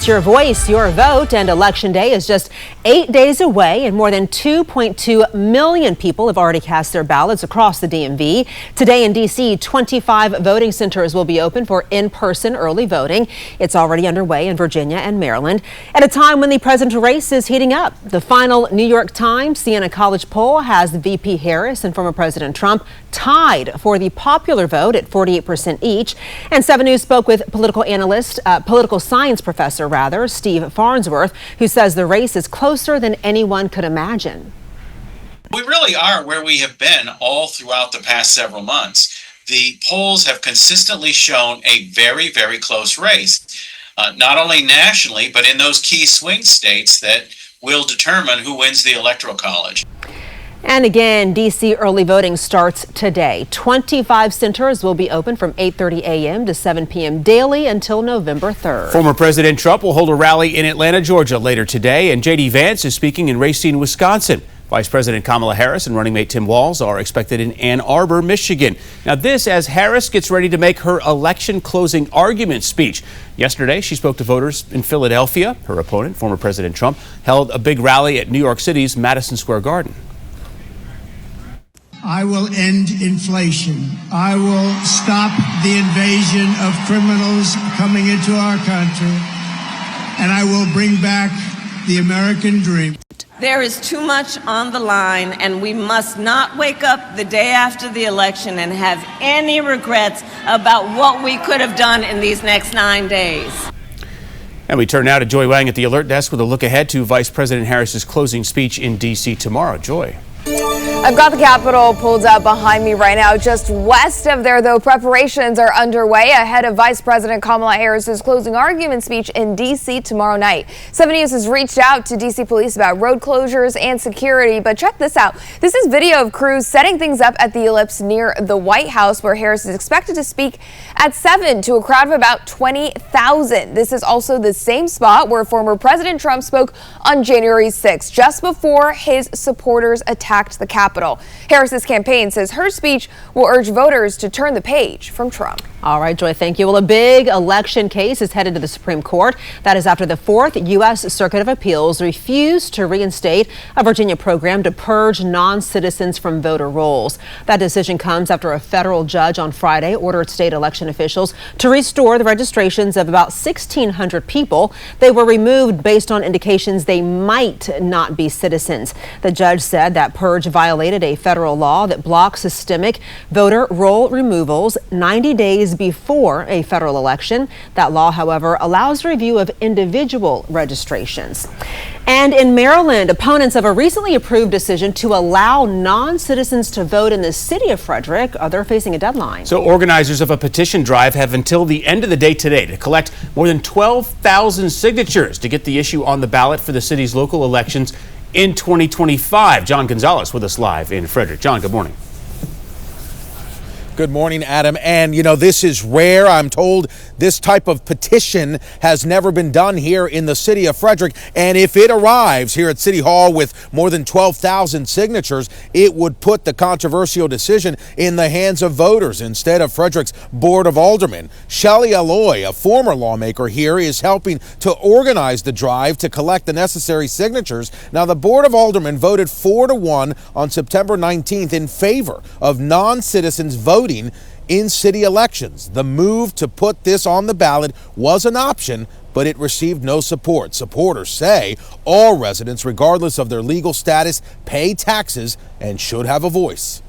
It's your voice, your vote, and Election Day is just 8 days away, and more than 2.2 million people have already cast their ballots across the DMV. Today in D.C., 25 voting centers will be open for in-person early voting. It's already underway in Virginia and Maryland at a time when the presidential race is heating up. The final New York Times Siena College poll has VP Harris and former President Trump tied for the popular vote at 48% each. And 7 News spoke with political science professor Steve Farnsworth, who says the race is closer than anyone could imagine. We really are where we have been all throughout the past several months. The polls have consistently shown a very, very close race, not only nationally, but in those key swing states that will determine who wins the Electoral College. And again, D.C. early voting starts today. 25 centers will be open from 8:30 a.m. to 7 p.m. daily until November 3rd. Former President Trump will hold a rally in Atlanta, Georgia later today, and J.D. Vance is speaking in Racine, Wisconsin. Vice President Kamala Harris and running mate Tim Walz are expected in Ann Arbor, Michigan. Now this as Harris gets ready to make her election closing argument speech. Yesterday, she spoke to voters in Philadelphia. Her opponent, former President Trump, held a big rally at New York City's Madison Square Garden. I will end inflation. I will stop the invasion of criminals coming into our country, and I will bring back the American dream. There is too much on the line, and we must not wake up the day after the election and have any regrets about what we could have done in these next 9 days. And we turn now to Joy Wang at the Alert Desk with a look ahead to Vice President Harris's closing speech in D.C. tomorrow. Joy. I've got the Capitol pulled up behind me right now. Just west of there, though, preparations are underway ahead of Vice President Kamala Harris's closing argument speech in D.C. tomorrow night. 7 News has reached out to D.C. police about road closures and security, but check this out. This is video of crews setting things up at the Ellipse near the White House, where Harris is expected to speak at 7 to a crowd of about 20,000. This is also the same spot where former President Trump spoke on January 6th, just before his supporters attacked the Capitol. Harris's campaign says her speech will urge voters to turn the page from Trump. All right, Joy, thank you. Well, a big election case is headed to the Supreme Court. That is after the 4th U.S. Circuit of Appeals refused to reinstate a Virginia program to purge non-citizens from voter rolls. That decision comes after a federal judge on Friday ordered state election officials to restore the registrations of about 1,600 people. They were removed based on indications they might not be citizens. The judge said that purge violated a federal law that blocks systemic voter roll removals 90 days before a federal election. That law, however, allows review of individual registrations. And in Maryland, opponents of a recently approved decision to allow non-citizens to vote in the city of Frederick, they're facing a deadline. So organizers of a petition drive have until the end of the day today to collect more than 12,000 signatures to get the issue on the ballot for the city's local elections in 2025. John Gonzalez with us live in Frederick. John, good morning. Good morning, Adam. And, this is rare. I'm told this type of petition has never been done here in the city of Frederick. And if it arrives here at City Hall with more than 12,000 signatures, it would put the controversial decision in the hands of voters instead of Frederick's Board of Aldermen. Shelley Alloy, a former lawmaker here, is helping to organize the drive to collect the necessary signatures. Now, the Board of Aldermen voted 4-1 on September 19th in favor of non-citizens voting in city elections. The move to put this on the ballot was an option, but it received no support. Supporters say all residents, regardless of their legal status, pay taxes and should have a voice.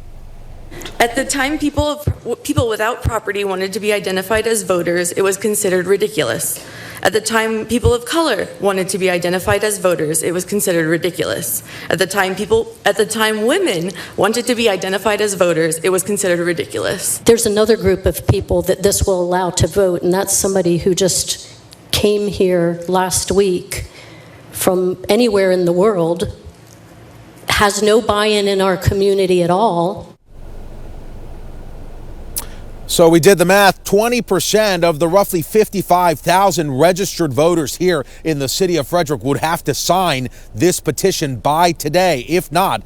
At the time people without property wanted to be identified as voters, it was considered ridiculous. At the time people of color wanted to be identified as voters, it was considered ridiculous. At the time women wanted to be identified as voters, it was considered ridiculous. There's another group of people that this will allow to vote, and that's somebody who just came here last week from anywhere in the world, has no buy-in in our community at all. So we did the math. 20% of the roughly 55,000 registered voters here in the city of Frederick would have to sign this petition by today. If not,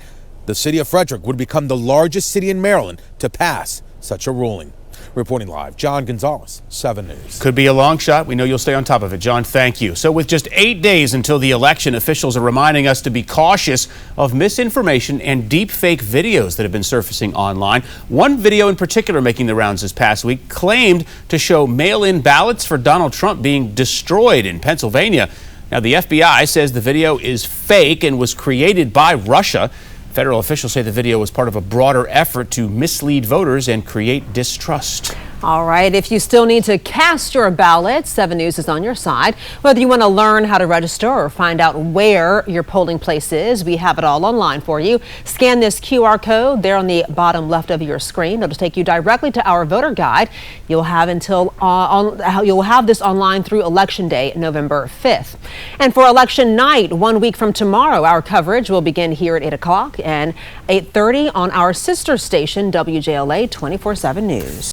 the city of Frederick would become the largest city in Maryland to pass such a ruling. Reporting live, John Gonzalez, 7 News. Could be a long shot. We know you'll stay on top of it. John, thank you. So with just 8 days until the election, officials are reminding us to be cautious of misinformation and deep fake videos that have been surfacing online. One video in particular making the rounds this past week claimed to show mail-in ballots for Donald Trump being destroyed in Pennsylvania. Now, the FBI says the video is fake and was created by Russia. Federal officials say the video was part of a broader effort to mislead voters and create distrust. All right, if you still need to cast your ballot, 7 News is on your side. Whether you want to learn how to register or find out where your polling place is, we have it all online for you. Scan this QR code there on the bottom left of your screen. It'll take you directly to our voter guide. You'll have this online through Election Day, November 5th. And for election night, 1 week from tomorrow, our coverage will begin here at 8 o'clock and 8:30 on our sister station, WJLA 24/7 News.